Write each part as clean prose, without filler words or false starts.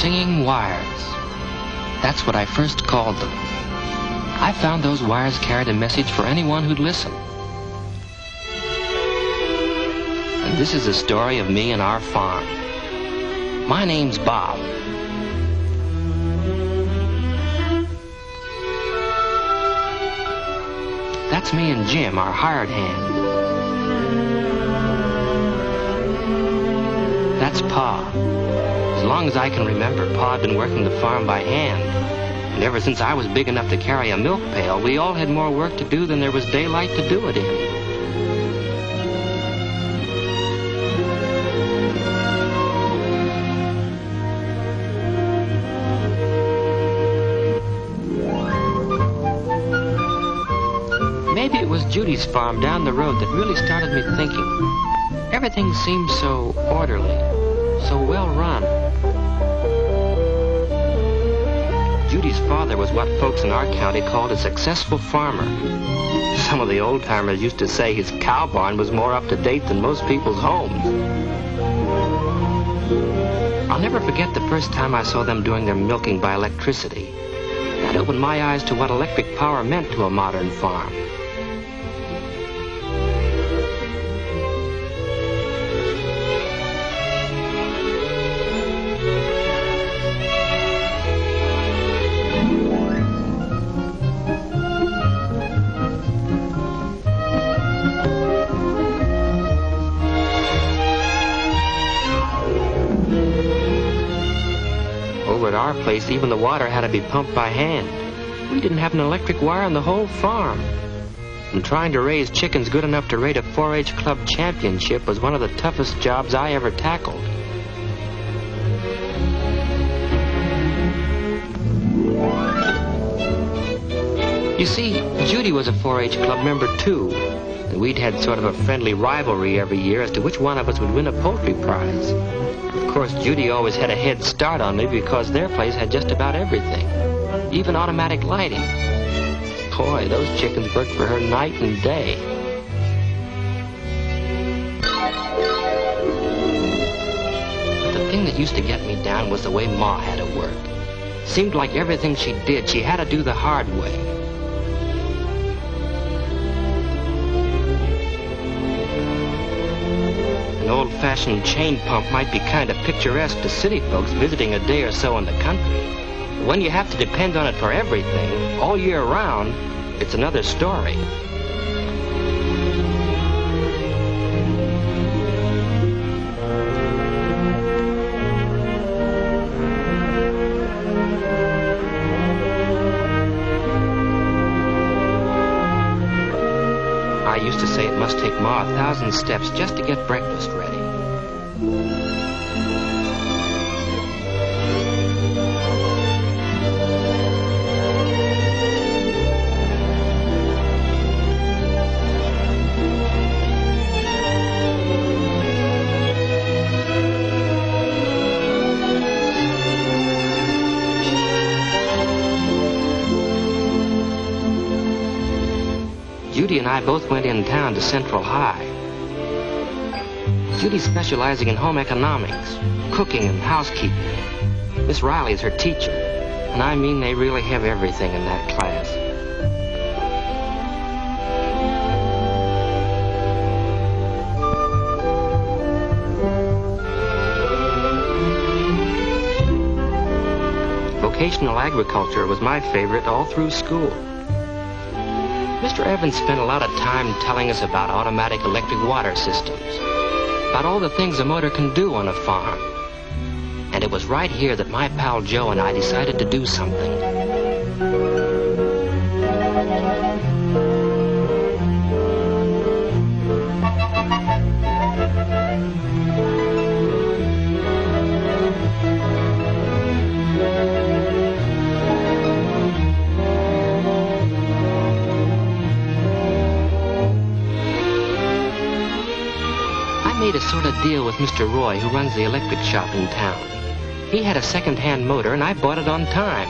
Singing wires. That's what I first called them. I found those wires carried a message for anyone who'd listen. And this is the story of me and our farm. My name's Bob. That's me and Jim, our hired hand. That's Pa. As long as I can remember, Pa had been working the farm by hand. And ever since I was big enough to carry a milk pail, we all had more work to do than there was daylight to do it in. Maybe it was Judy's farm down the road that really started me thinking. Everything seemed so orderly, so well run. Judy's father was what folks in our county called a successful farmer. Some of the old-timers used to say his cow barn was more up to date than most people's homes. I'll never forget the first time I saw them doing their milking by electricity. That opened my eyes to what electric power meant to a modern farm. At our place, even the water had to be pumped by hand. We didn't have an electric wire on the whole farm. And trying to raise chickens good enough to rate a 4-H club championship was one of the toughest jobs I ever tackled. You see, Judy was a 4-H club member too, and we'd had sort of a friendly rivalry every year as to which one of us would win a poultry prize. Of course, Judy always had a head start on me because their place had just about everything, even automatic lighting. Boy, those chickens worked for her night and day. But the thing that used to get me down was the way Ma had to work. Seemed like everything she did, she had to do the hard way. An old-fashioned chain pump might be kind of picturesque to city folks visiting a day or so in the country. But when you have to depend on it for everything, all year round, it's another story. I used to say it must take Ma 1,000 steps just to get breakfast ready. Judy and I both went in town to Central High. Judy's specializing in home economics, cooking and housekeeping. Miss Riley's her teacher, and I mean they really have everything in that class. Vocational agriculture was my favorite all through school. Mr. Evans spent a lot of time telling us about automatic electric water systems, about all the things a motor can do on a farm. And it was right here that my pal Joe and I decided to do something. I made a sort of deal with Mr. Roy, who runs the electric shop in town. He had a second-hand motor, and I bought it on time.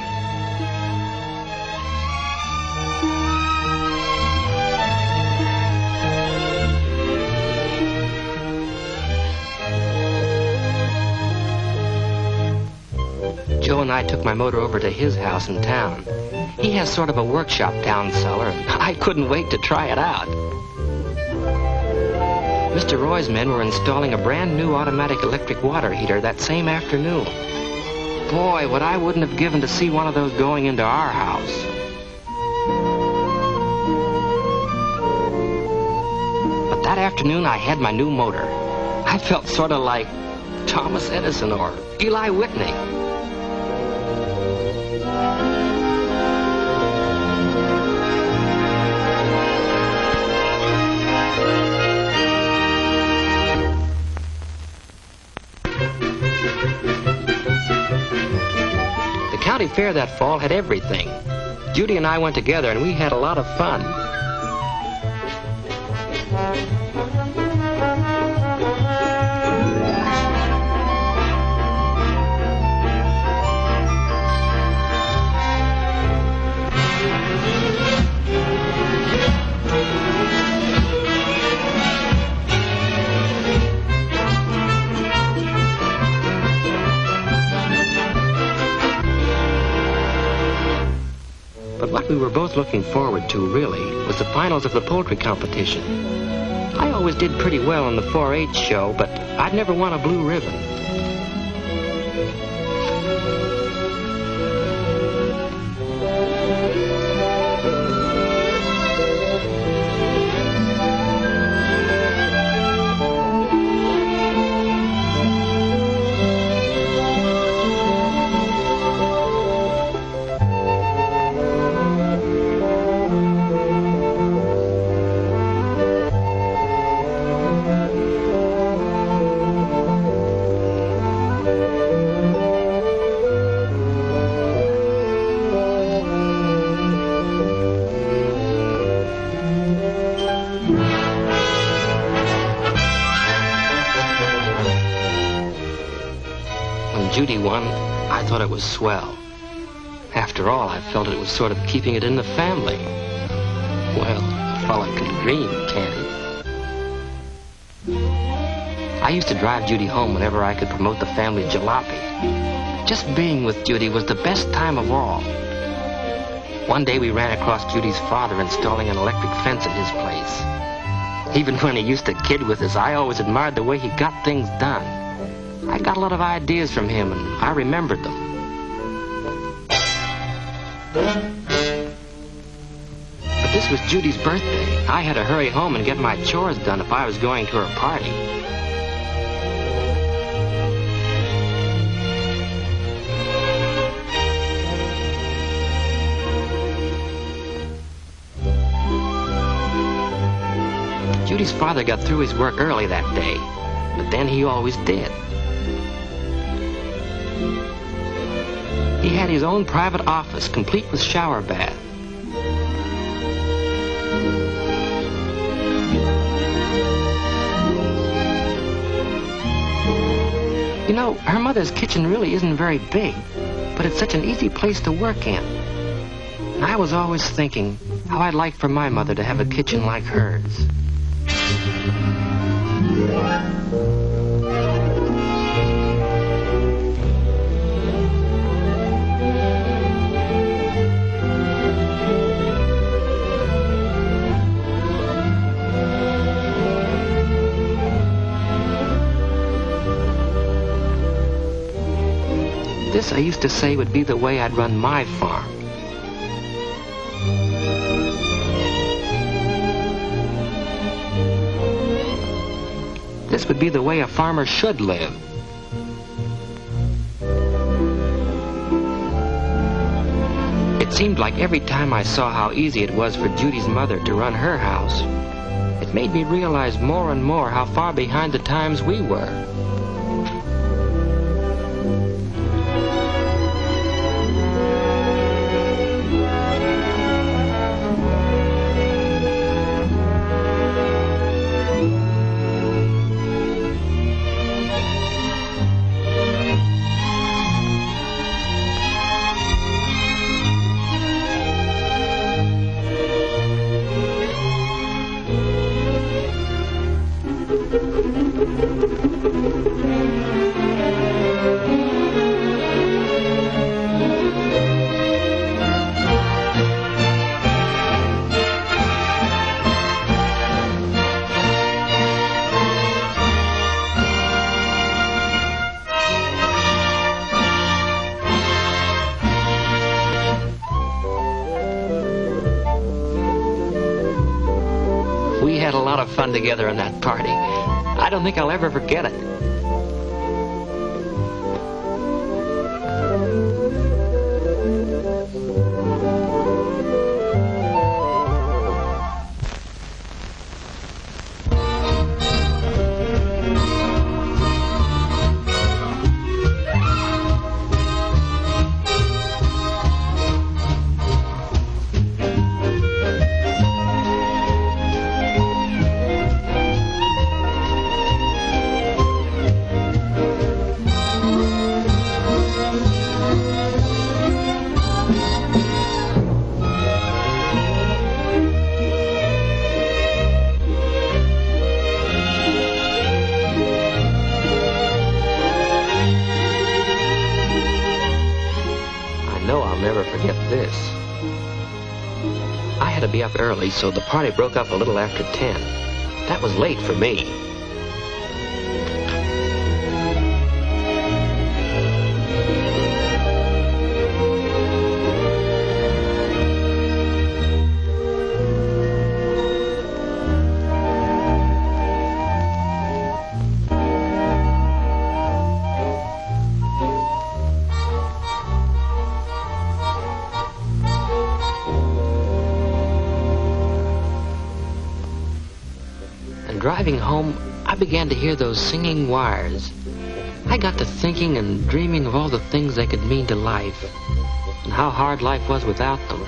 Joe and I took my motor over to his house in town. He has sort of a workshop down cellar, and I couldn't wait to try it out. Mr. Roy's men were installing a brand new automatic electric water heater that same afternoon. Boy, what I wouldn't have given to see one of those going into our house. But that afternoon, I had my new motor. I felt sort of like Thomas Edison or Eli Whitney. The county fair that fall had everything. Judy and I went together, and we had a lot of fun. But what we were both looking forward to, really, was the finals of the poultry competition. I always did pretty well in the 4-H show, but I'd never won a blue ribbon. When Judy won, I thought it was swell. After all, I felt it was sort of keeping it in the family. Well, a fella can dream, can't he? I used to drive Judy home whenever I could promote the family jalopy. Just being with Judy was the best time of all. One day we ran across Judy's father installing an electric fence at his place. Even when he used to kid with us, I always admired the way he got things done. I got a lot of ideas from him, and I remembered them. But this was Judy's birthday. I had to hurry home and get my chores done if I was going to her party. Judy's father got through his work early that day, but then he always did. He had his own private office, complete with shower bath. You know, her mother's kitchen really isn't very big, but it's such an easy place to work in. And I was always thinking how I'd like for my mother to have a kitchen like hers. This, I used to say, would be the way I'd run my farm. This would be the way a farmer should live. It seemed like every time I saw how easy it was for Judy's mother to run her house, it made me realize more and more how far behind the times we were. of fun together in that party. I don't think I'll ever forget it. This. I had to be up early, so the party broke up a little after 10. That was late for me. Driving home, I began to hear those singing wires. I got to thinking and dreaming of all the things they could mean to life, and how hard life was without them.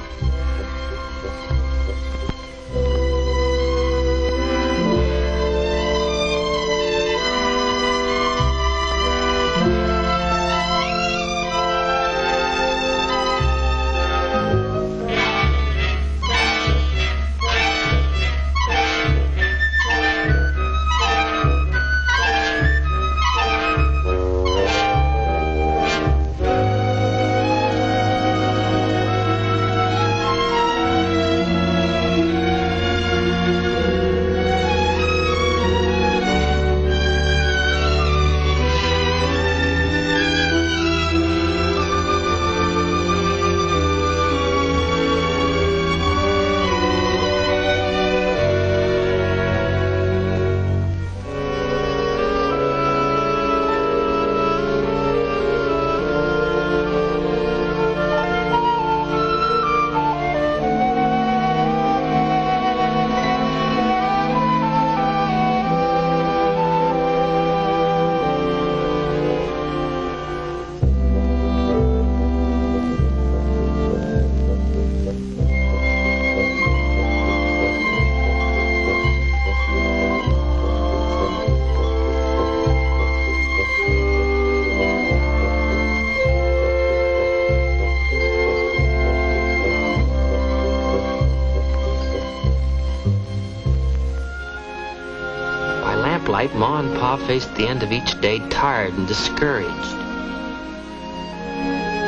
Ma and Pa faced the end of each day tired and discouraged.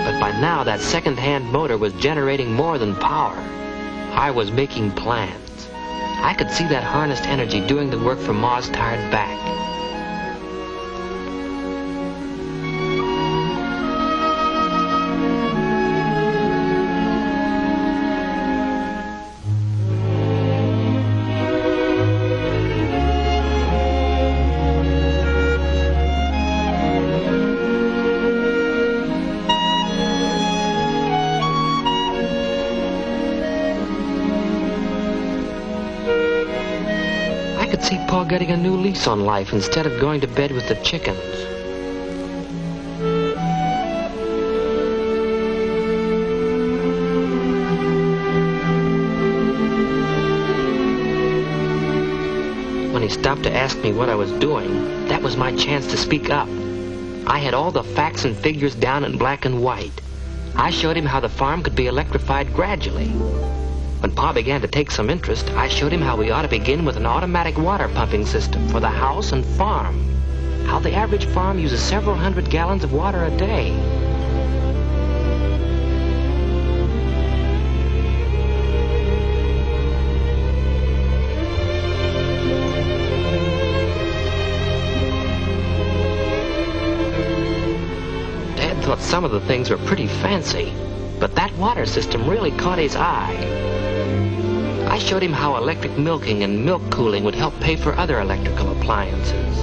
But by now, that second-hand motor was generating more than power. I was making plans. I could see that harnessed energy doing the work for Ma's tired back. I could see Pa getting a new lease on life instead of going to bed with the chickens. When he stopped to ask me what I was doing, that was my chance to speak up. I had all the facts and figures down in black and white. I showed him how the farm could be electrified gradually. When Pa began to take some interest, I showed him how we ought to begin with an automatic water pumping system for the house and farm. How the average farm uses several hundred gallons of water a day. Dad thought some of the things were pretty fancy, but that water system really caught his eye. I I showed him how electric milking and milk cooling would help pay for other electrical appliances.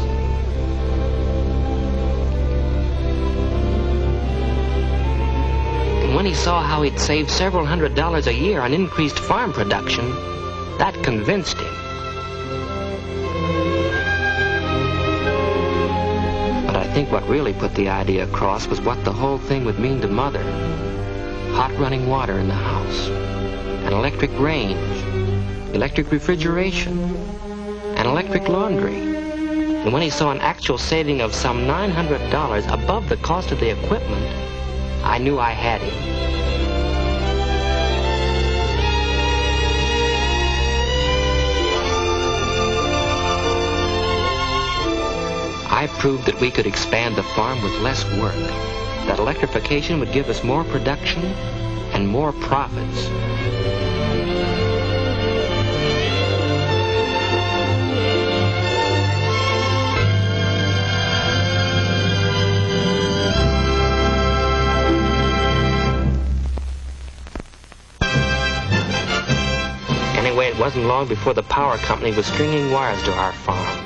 And when he saw how he'd save several $100s a year on increased farm production, that convinced him. But I think what really put the idea across was what the whole thing would mean to Mother. Hot running water in the house, an electric range, electric refrigeration, and electric laundry. And when he saw an actual saving of some $900 above the cost of the equipment, I knew I had him. I proved that we could expand the farm with less work, that electrification would give us more production and more profits. Anyway, it wasn't long before the power company was stringing wires to our farm.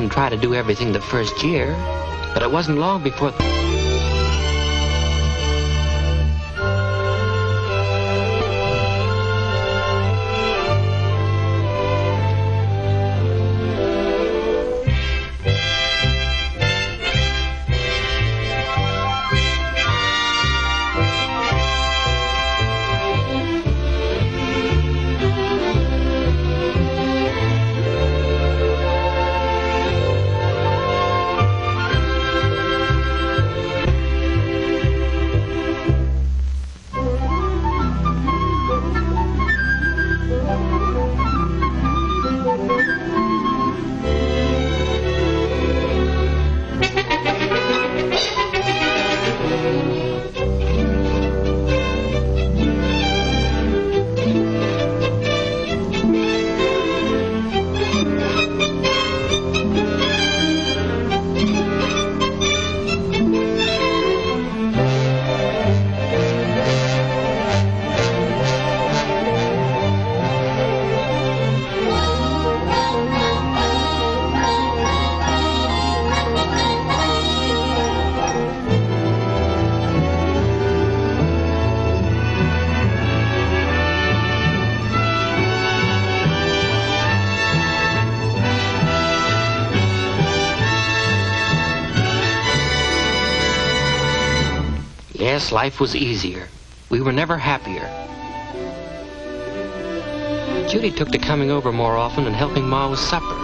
Try to do everything the first year, but it wasn't long before Yes, life was easier. We were never happier. Judy took to coming over more often and helping Ma with supper.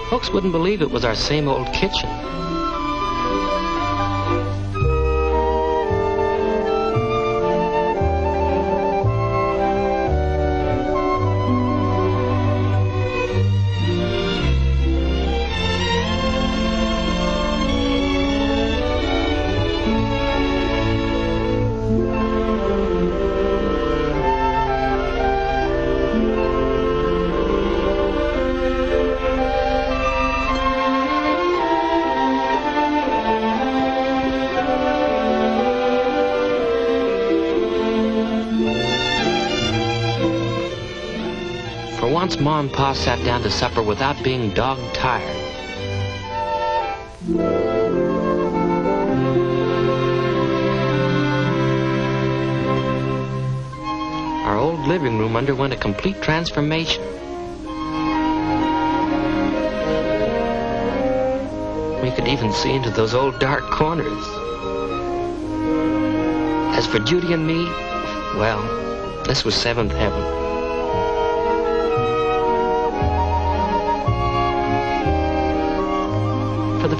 Folks wouldn't believe it was our same old kitchen. Once Ma and Pa sat down to supper without being dog-tired. Our old living room underwent a complete transformation. We could even see into those old dark corners. As for Judy and me, well, this was seventh heaven.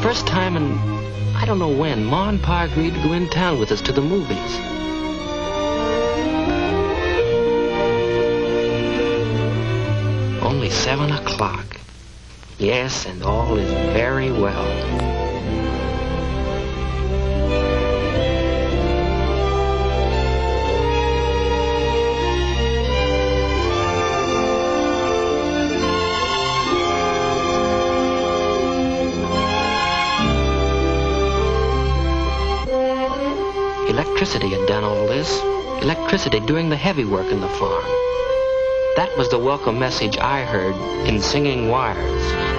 the first time in, I don't know when, Ma and Pa agreed to go in town with us to the movies. Only 7 o'clock. Yes, and all is very well. Electricity had done all this. Electricity doing the heavy work in the farm. That was the welcome message I heard in Singing Wires.